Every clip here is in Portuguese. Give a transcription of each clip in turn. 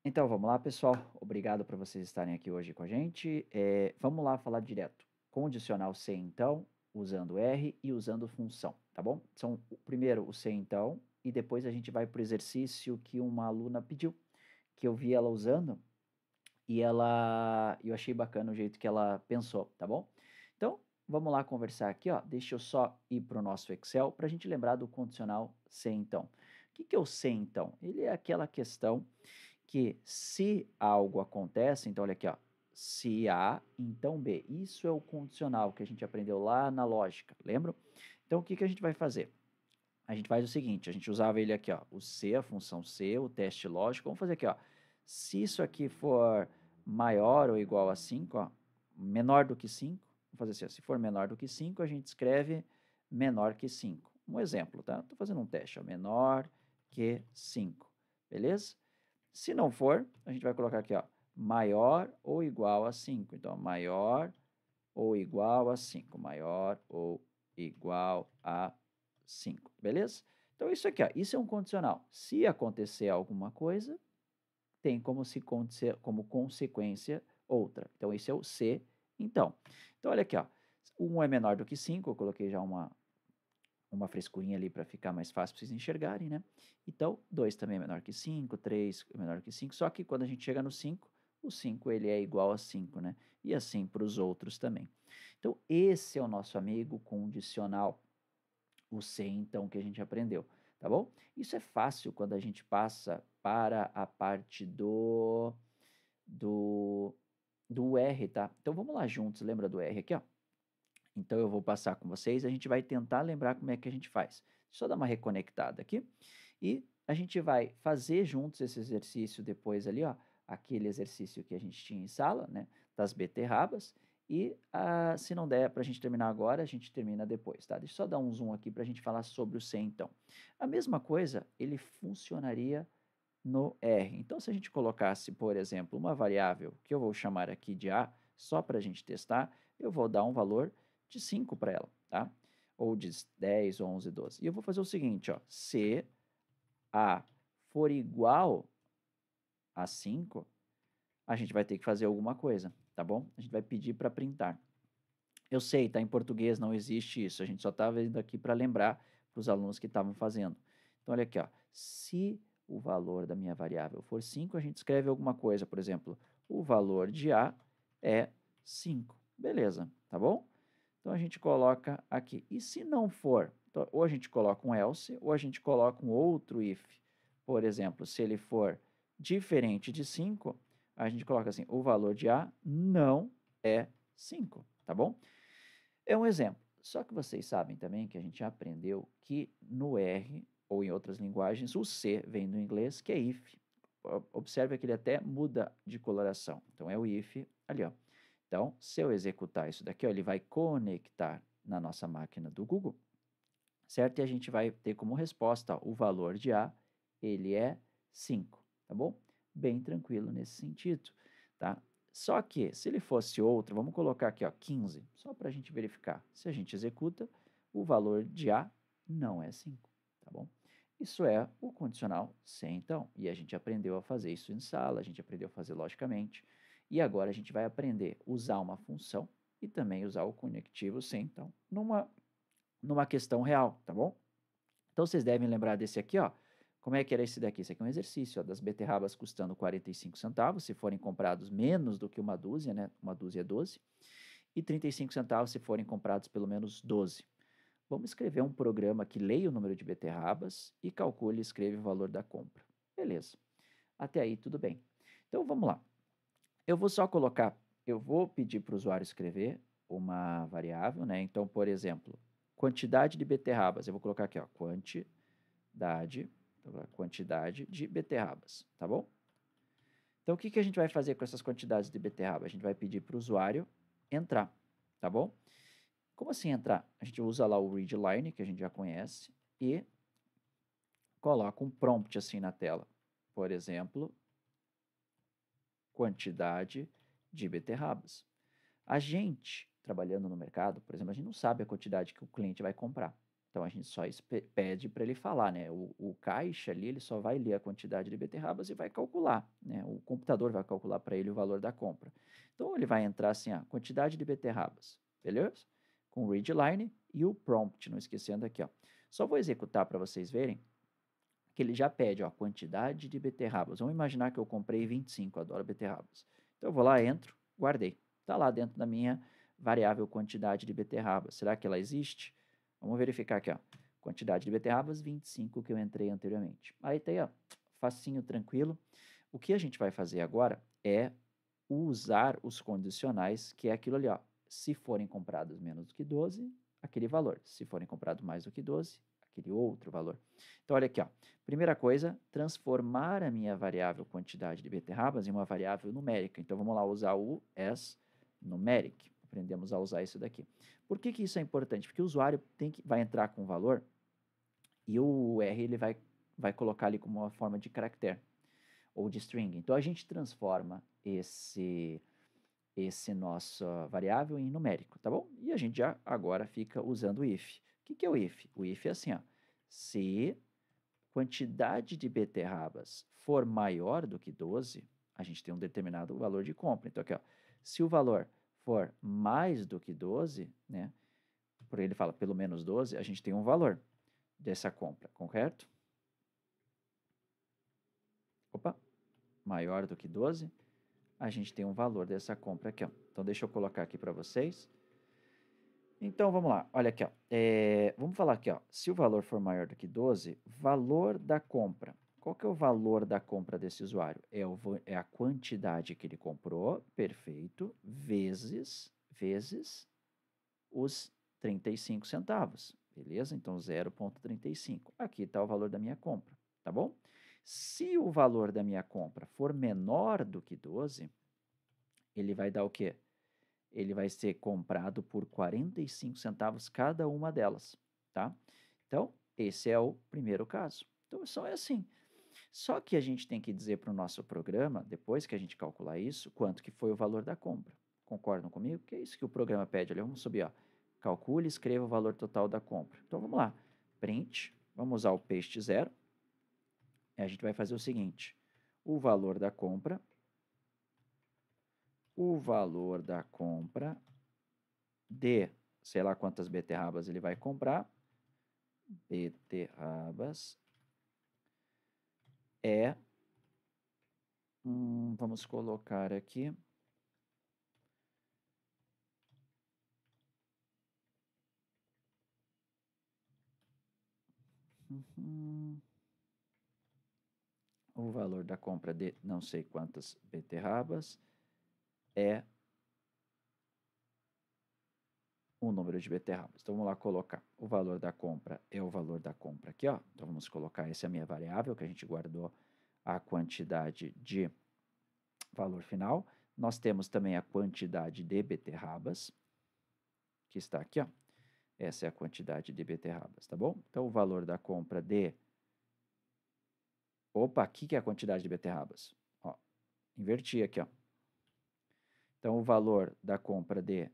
Então, vamos lá, pessoal. Obrigado por vocês estarem aqui hoje com a gente. Vamos lá falar direto. Condicional C, então, usando R e usando função, tá bom? São primeiro o C, então, e depois a gente vai para o exercício que uma aluna pediu, que eu vi ela usando e eu achei bacana o jeito que ela pensou, tá bom? Então, vamos lá conversar aqui, ó. Deixa eu só ir para o nosso Excel para a gente lembrar do condicional C, então. O que é o C, então? Ele é aquela questão que se algo acontece, então olha aqui, ó, se A, então B. Isso é o condicional que a gente aprendeu lá na lógica, lembra? Então o que a gente vai fazer? A gente faz o seguinte, a gente usava ele aqui, ó, o C, a função C, o teste lógico. Vamos fazer aqui, ó. Se isso aqui for maior ou igual a 5, ó, menor do que 5, vamos fazer assim, ó, se for menor do que 5, a gente escreve menor que 5. Um exemplo, tá? Estou fazendo um teste, ó, menor que 5, beleza? Se não for, a gente vai colocar aqui, ó, maior ou igual a 5. Então, maior ou igual a 5. Maior ou igual a 5. Beleza? Então, isso aqui, ó, isso é um condicional. Se acontecer alguma coisa, tem como, se acontecer, como consequência outra. Então, esse é o se, então. Então, olha aqui, ó. 1 é menor do que 5, eu coloquei já uma frescurinha ali para ficar mais fácil para vocês enxergarem, né? Então, 2 também é menor que 5, 3 é menor que 5, só que quando a gente chega no 5, o 5 ele é igual a 5, né? E assim para os outros também. Então, esse é o nosso amigo condicional, o C, então, que a gente aprendeu, tá bom? Isso é fácil quando a gente passa para a parte do, do R, tá? Então, vamos lá juntos, lembra do R aqui, ó? Então eu vou passar com vocês, a gente vai tentar lembrar como é que a gente faz. Só dar uma reconectada aqui e a gente vai fazer juntos esse exercício depois ali, ó, aquele exercício que a gente tinha em sala, né, das beterrabas, e se não der para a gente terminar agora, a gente termina depois, tá? Deixa eu só dar um zoom aqui para a gente falar sobre o C, então. A mesma coisa, ele funcionaria no R. Então, se a gente colocasse, por exemplo, uma variável que eu vou chamar aqui de A, só para a gente testar, eu vou dar um valor de 5 para ela, tá? Ou de 10, 11, 12. E eu vou fazer o seguinte, ó, se A for igual a 5, a gente vai ter que fazer alguma coisa, tá bom? A gente vai pedir para printar. Eu sei, tá em português, não existe isso, a gente só está vendo aqui para lembrar para os alunos que estavam fazendo. Então, olha aqui, ó, se o valor da minha variável for 5, a gente escreve alguma coisa, por exemplo, o valor de A é 5, beleza, tá bom? Então, a gente coloca aqui. E se não for, então, ou a gente coloca um else, ou a gente coloca um outro if. Por exemplo, se ele for diferente de 5, a gente coloca assim, o valor de A não é 5, tá bom? É um exemplo. Só que vocês sabem também que a gente já aprendeu que no R, ou em outras linguagens, o C vem do inglês, que é if. Observe que ele até muda de coloração. Então, é o if ali, ó. Então, se eu executar isso daqui, ó, ele vai conectar na nossa máquina do Google, certo? E a gente vai ter como resposta, ó, o valor de A, ele é 5, tá bom? Bem tranquilo nesse sentido, tá? Só que, se ele fosse outro, vamos colocar aqui, ó, 15, só para a gente verificar. Se a gente executa, o valor de A não é 5, tá bom? Isso é o condicional se, então. E a gente aprendeu a fazer isso em sala, a gente aprendeu a fazer logicamente. E agora a gente vai aprender a usar uma função e também usar o conectivo se, então, numa questão real, tá bom? Então vocês devem lembrar desse aqui, ó. Como é que era esse daqui? Esse aqui é um exercício, ó, das beterrabas custando 45 centavos, se forem comprados menos do que uma dúzia, né? Uma dúzia é 12. E 35 centavos se forem comprados pelo menos 12. Vamos escrever um programa que leia o número de beterrabas e calcule e escreva o valor da compra. Beleza. Até aí tudo bem. Então vamos lá. Eu vou só colocar, eu vou pedir para o usuário escrever uma variável, né? Então, por exemplo, quantidade de beterrabas. Eu vou colocar aqui, ó, quantidade de beterrabas, tá bom? Então, o que a gente vai fazer com essas quantidades de beterraba? A gente vai pedir para o usuário entrar, tá bom? Como assim entrar? A gente usa lá o readline, que a gente já conhece, e coloca um prompt assim na tela. Por exemplo, quantidade de beterrabas. A gente, trabalhando no mercado, por exemplo, a gente não sabe a quantidade que o cliente vai comprar. Então, a gente só pede para ele falar, né? O caixa ali, ele só vai ler a quantidade de beterrabas e vai calcular, né? O computador vai calcular para ele o valor da compra. Então, ele vai entrar assim, a quantidade de beterrabas, beleza? Com o readline e o prompt, não esquecendo aqui, ó. Só vou executar para vocês verem que ele já pede, ó, quantidade de beterrabas. Vamos imaginar que eu comprei 25, adoro beterrabas. Então, eu vou lá, entro, guardei. Está lá dentro da minha variável quantidade de beterrabas. Será que ela existe? Vamos verificar aqui, ó. Quantidade de beterrabas, 25 que eu entrei anteriormente. Aí tem, ó, facinho, tranquilo. O que a gente vai fazer agora é usar os condicionais, que é aquilo ali, ó. Se forem comprados menos do que 12, aquele valor. Se forem comprados mais do que 12, aquele outro valor. Então, olha aqui, ó. Primeira coisa, transformar a minha variável quantidade de beterrabas em uma variável numérica. Então, vamos lá usar o asNumeric. Aprendemos a usar isso daqui. Por que que isso é importante? Porque o usuário vai entrar com um valor e o R ele vai colocar ali como uma forma de caractere ou de string. Então, a gente transforma esse nossa variável em numérico, tá bom? E a gente já agora fica usando o if. O que é o if? O if é assim, ó. Se quantidade de beterrabas for maior do que 12, a gente tem um determinado valor de compra. Então, aqui, ó, se o valor for mais do que 12, né, por ele fala pelo menos 12, a gente tem um valor dessa compra, correto? Opa, maior do que 12, a gente tem um valor dessa compra aqui, ó. Então, deixa eu colocar aqui para vocês. Então, vamos lá. Olha aqui, ó. Vamos falar aqui, ó. Se o valor for maior do que 12, valor da compra. Qual que é o valor da compra desse usuário? É a quantidade que ele comprou, perfeito, vezes os 35 centavos, beleza? Então, 0,35. Aqui está o valor da minha compra, tá bom? Se o valor da minha compra for menor do que 12, ele vai dar o quê? Ele vai ser comprado por 45 centavos cada uma delas, tá? Então, esse é o primeiro caso. Então, só é assim. Só que a gente tem que dizer para o nosso programa, depois que a gente calcular isso, quanto que foi o valor da compra. Concordam comigo? Que é isso que o programa pede. Olha, vamos subir, ó. Calcule e escreva o valor total da compra. Então, vamos lá. Print, vamos usar o paste zero. E a gente vai fazer o seguinte. O valor da compra de, sei lá quantas beterrabas ele vai comprar, beterrabas é, vamos colocar aqui, o valor da compra de não sei quantas beterrabas é o número de beterrabas. Então, vamos lá colocar. O valor da compra é o valor da compra aqui, ó. Então, vamos colocar, essa é a minha variável, que a gente guardou a quantidade de valor final. Nós temos também a quantidade de beterrabas, que está aqui, ó. Essa é a quantidade de beterrabas, tá bom? Então, o valor da compra de... Opa, aqui que é a quantidade de beterrabas. Ó, inverti aqui, ó. Então, o valor da compra de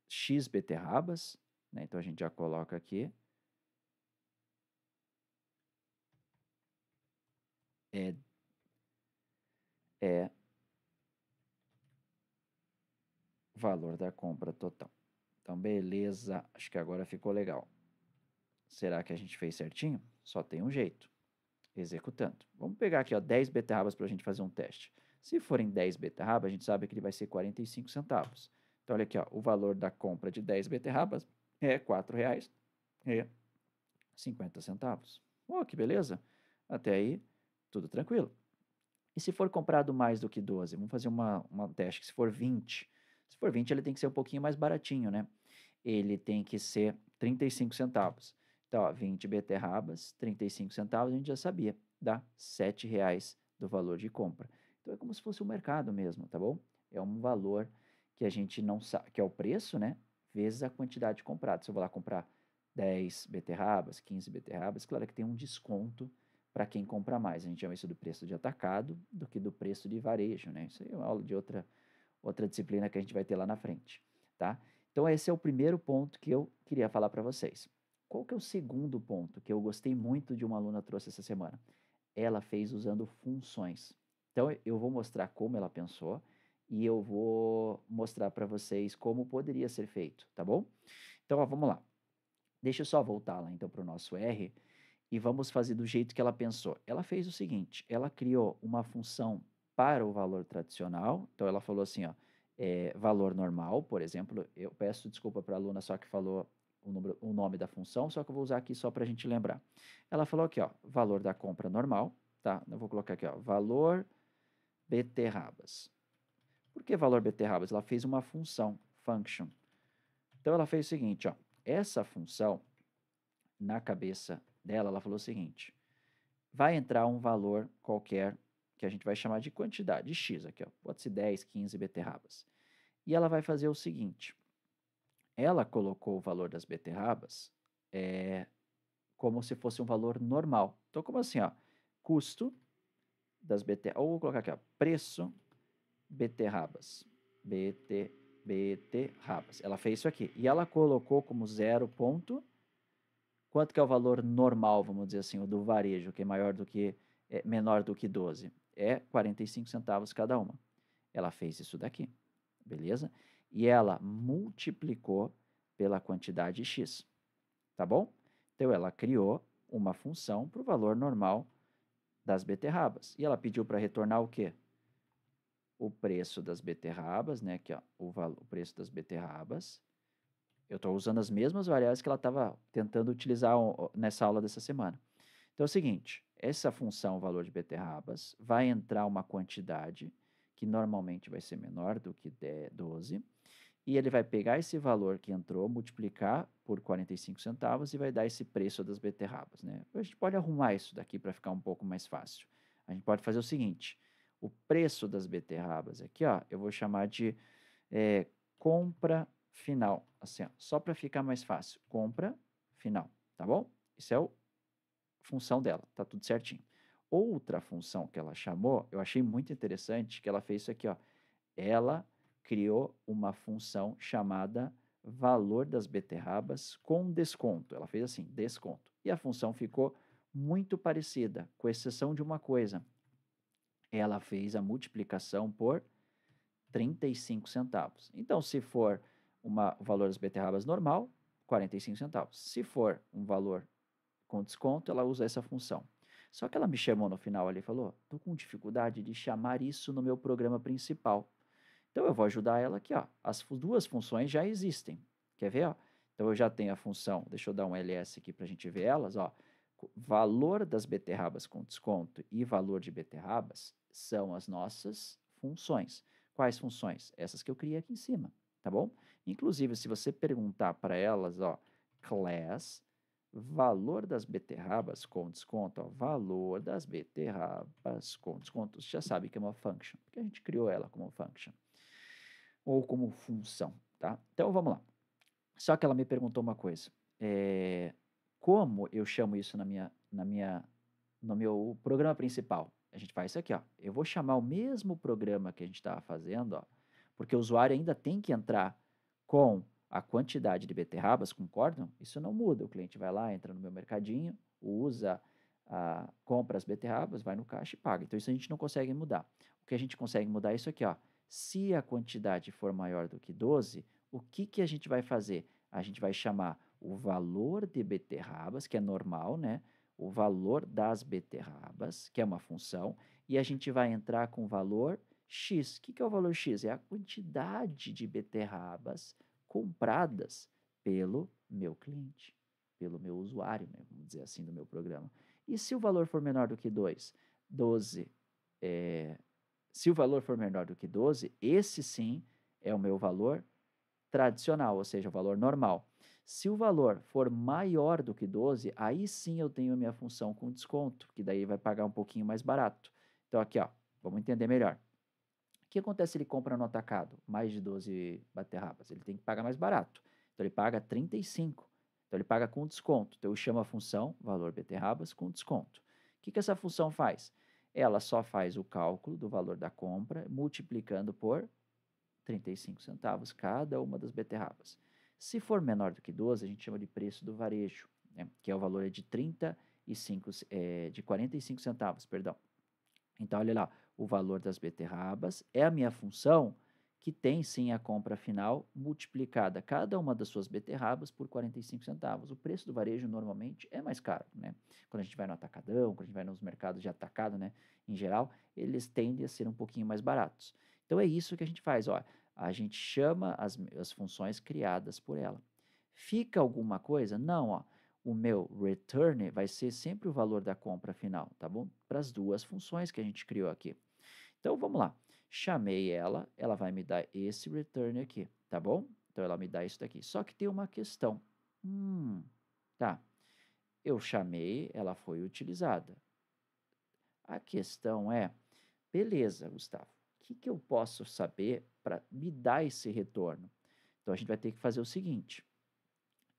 X beterrabas, né? Então, a gente já coloca aqui. É valor da compra total. Então, beleza. Acho que agora ficou legal. Será que a gente fez certinho? Só tem um jeito. Executando. Vamos pegar aqui, ó, 10 beterrabas para a gente fazer um teste. Se forem 10 beterrabas, a gente sabe que ele vai ser 45 centavos. Então, olha aqui, ó, o valor da compra de 10 beterrabas é R$ 4,50. Oh, que beleza. Até aí, tudo tranquilo. E se for comprado mais do que 12? Vamos fazer uma teste. Se for 20, se for 20, ele tem que ser um pouquinho mais baratinho, né? Ele tem que ser 35 centavos. Então, ó, 20 beterrabas, 35 centavos, a gente já sabia. Dá R$ 7,00 do valor de compra. Então, é como se fosse o mercado mesmo, tá bom? É um valor que a gente não sabe, que é o preço, né? Vezes a quantidade comprada. Se eu vou lá comprar 10 beterrabas, 15 beterrabas, claro que tem um desconto para quem compra mais. A gente chama isso do preço de atacado do que do preço de varejo, né? Isso aí é uma aula de outra disciplina que a gente vai ter lá na frente, tá? Então, esse é o primeiro ponto que eu queria falar para vocês. qual que é o segundo ponto que eu gostei muito de uma aluna trouxe essa semana? Ela fez usando funções. Então, eu vou mostrar como ela pensou e eu vou mostrar para vocês como poderia ser feito, tá bom? Então, ó, vamos lá. Deixa eu só voltar lá então para o nosso R e vamos fazer do jeito que ela pensou. Ela fez o seguinte, ela criou uma função para o valor tradicional, então ela falou assim, ó, valor normal, por exemplo, eu peço desculpa para a aluna só que falou o nome da função, só que eu vou usar aqui só para a gente lembrar. Ela falou aqui, ó, valor da compra normal, tá? Eu vou colocar aqui, ó, valor beterrabas. Por que valor beterrabas? Ela fez uma função, function. Então ela fez o seguinte, ó, essa função, na cabeça dela, ela falou o seguinte, vai entrar um valor qualquer que a gente vai chamar de quantidade, X aqui, ó, pode ser 10, 15 beterrabas. E ela vai fazer o seguinte, ela colocou o valor das beterrabas como se fosse um valor normal. Então, como assim, ó, custo das beterrabas, ou vou colocar aqui, ó, preço beterrabas, beterrabas. Ela fez isso aqui, e ela colocou como 0 ponto, quanto que é o valor normal, vamos dizer assim, o do varejo, que é menor do que 12? É 45 centavos cada uma. Ela fez isso daqui, beleza? E ela multiplicou pela quantidade X, tá bom? Então, ela criou uma função para o valor normal das beterrabas. E ela pediu para retornar o quê? O preço das beterrabas, né? Aqui, ó, o preço das beterrabas. Eu estou usando as mesmas variáveis que ela estava tentando utilizar nessa aula dessa semana. Então é o seguinte, essa função valor de beterrabas vai entrar uma quantidade que normalmente vai ser menor do que 12, e ele vai pegar esse valor que entrou, multiplicar por 45 centavos e vai dar esse preço das beterrabas, né? A gente pode arrumar isso daqui para ficar um pouco mais fácil. A gente pode fazer o seguinte, o preço das beterrabas aqui, ó, eu vou chamar de compra final, assim, ó, só para ficar mais fácil, compra final, tá bom? Isso é a função dela, tá tudo certinho. Outra função que ela chamou, eu achei muito interessante, que ela fez isso aqui, ó, ela criou uma função chamada valor das beterrabas com desconto. Ela fez assim, desconto. E a função ficou muito parecida, com exceção de uma coisa. Ela fez a multiplicação por 35 centavos. Então, se for o valor das beterrabas normal, 45 centavos. Se for um valor com desconto, ela usa essa função. Só que ela me chamou no final ali e falou, estou com dificuldade de chamar isso no meu programa principal. Então, eu vou ajudar ela aqui, ó. As duas funções já existem. Quer ver, ó? Então, eu já tenho a função, deixa eu dar um ls aqui para a gente ver elas, ó. Valor das beterrabas com desconto e valor de beterrabas são as nossas funções. Quais funções? Essas que eu criei aqui em cima, tá bom? Inclusive, se você perguntar para elas, ó, class, valor das beterrabas com desconto, ó, valor das beterrabas com desconto, você já sabe que é uma function, porque a gente criou ela como function ou como função, tá? Então, vamos lá. Só que ela me perguntou uma coisa. Como eu chamo isso no meu programa principal? A gente faz isso aqui, ó. Eu vou chamar o mesmo programa que a gente estava fazendo, ó, porque o usuário ainda tem que entrar com a quantidade de beterrabas, concordam? Isso não muda. O cliente vai lá, entra no meu mercadinho, compra as beterrabas, vai no caixa e paga. Então, isso a gente não consegue mudar. O que a gente consegue mudar é isso aqui, ó. Se a quantidade for maior do que 12, o que a gente vai fazer? A gente vai chamar o valor de beterrabas, que é normal, né? O valor das beterrabas, que é uma função, e a gente vai entrar com o valor X. O que é o valor X? É a quantidade de beterrabas compradas pelo meu cliente, pelo meu usuário, né? Vamos dizer assim, do meu programa. E se o valor for menor do que 2? 12 se o valor for menor do que 12, esse sim é o meu valor tradicional, ou seja, o valor normal. Se o valor for maior do que 12, aí sim eu tenho a minha função com desconto, que daí vai pagar um pouquinho mais barato. Então aqui, ó, vamos entender melhor. O que acontece se ele compra no atacado? Mais de 12 beterrabas. Ele tem que pagar mais barato. Então ele paga 35. Então ele paga com desconto. Então eu chamo a função valor beterrabas com desconto. O que essa função faz? Ela só faz o cálculo do valor da compra multiplicando por 35 centavos cada uma das beterrabas. Se for menor do que 12, a gente chama de preço do varejo. né? Que é o valor de 45 centavos, perdão. Então, olha lá, o valor das beterrabas é a minha função que tem sim a compra final multiplicada cada uma das suas beterrabas por 45 centavos. O preço do varejo normalmente é mais caro, né? Quando a gente vai no atacadão, quando a gente vai nos mercados de atacado, né, em geral, eles tendem a ser um pouquinho mais baratos. Então é isso que a gente faz, ó, a gente chama as funções criadas por ela. Fica alguma coisa? Não, ó. O meu return vai ser sempre o valor da compra final, tá bom? Para as duas funções que a gente criou aqui. Então vamos lá. Chamei ela, ela vai me dar esse return aqui, tá bom? Então ela me dá isso daqui. Só que tem uma questão. Tá. Eu chamei, ela foi utilizada. A questão é, beleza, Gustavo, o que eu posso saber para me dar esse retorno? Então a gente vai ter que fazer o seguinte: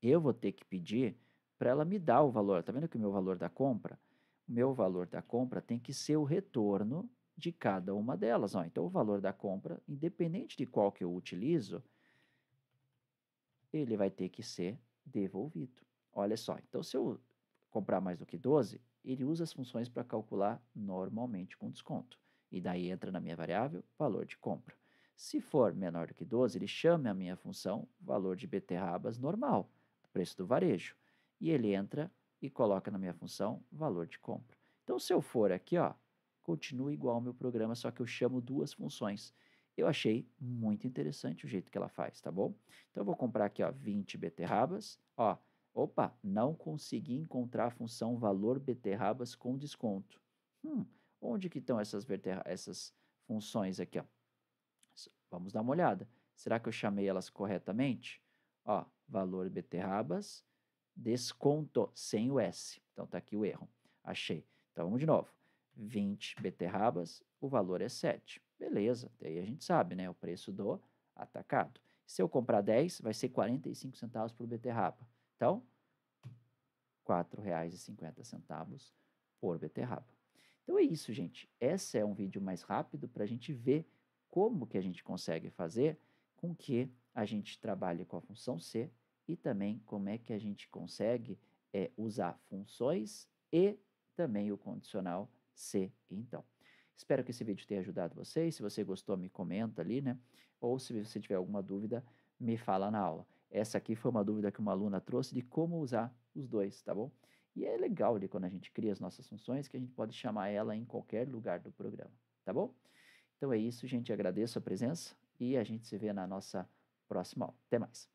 eu vou ter que pedir para ela me dar o valor. Tá vendo que o meu valor da compra? O meu valor da compra tem que ser o retorno de cada uma delas. Ó. Então, o valor da compra, independente de qual que eu utilizo, ele vai ter que ser devolvido. Olha só, então se eu comprar mais do que 12, ele usa as funções para calcular normalmente com desconto. E daí entra na minha variável valor de compra. Se for menor do que 12, ele chama a minha função valor de beterrabas normal, preço do varejo. E ele entra e coloca na minha função valor de compra. Então, se eu for aqui, ó, continua igual ao meu programa, só que eu chamo duas funções. Eu achei muito interessante o jeito que ela faz, tá bom? Então, eu vou comprar aqui, ó, 20 beterrabas. Ó, opa, não consegui encontrar a função valor beterrabas com desconto. Onde que estão essas funções aqui, ó? Vamos dar uma olhada. Será que eu chamei elas corretamente? Ó, valor beterrabas, desconto, sem o S. Então, tá aqui o erro. Achei. Então, vamos de novo. 20 beterrabas, o valor é 7. Beleza, daí a gente sabe, né? O preço do atacado. Se eu comprar 10, vai ser 45 centavos por beterraba. Então, R$ 4,50 por beterraba. Então é isso, gente. Esse é um vídeo mais rápido para a gente ver como que a gente consegue fazer com que a gente trabalhe com a função C e também como é que a gente consegue usar funções e também o condicional C, então. Espero que esse vídeo tenha ajudado vocês. Se você gostou, me comenta ali, né? Ou se você tiver alguma dúvida, me fala na aula. Essa aqui foi uma dúvida que uma aluna trouxe de como usar os dois, tá bom? E é legal de quando a gente cria as nossas funções que a gente pode chamar ela em qualquer lugar do programa, tá bom? Então é isso, gente. Agradeço a presença e a gente se vê na nossa próxima aula. Até mais.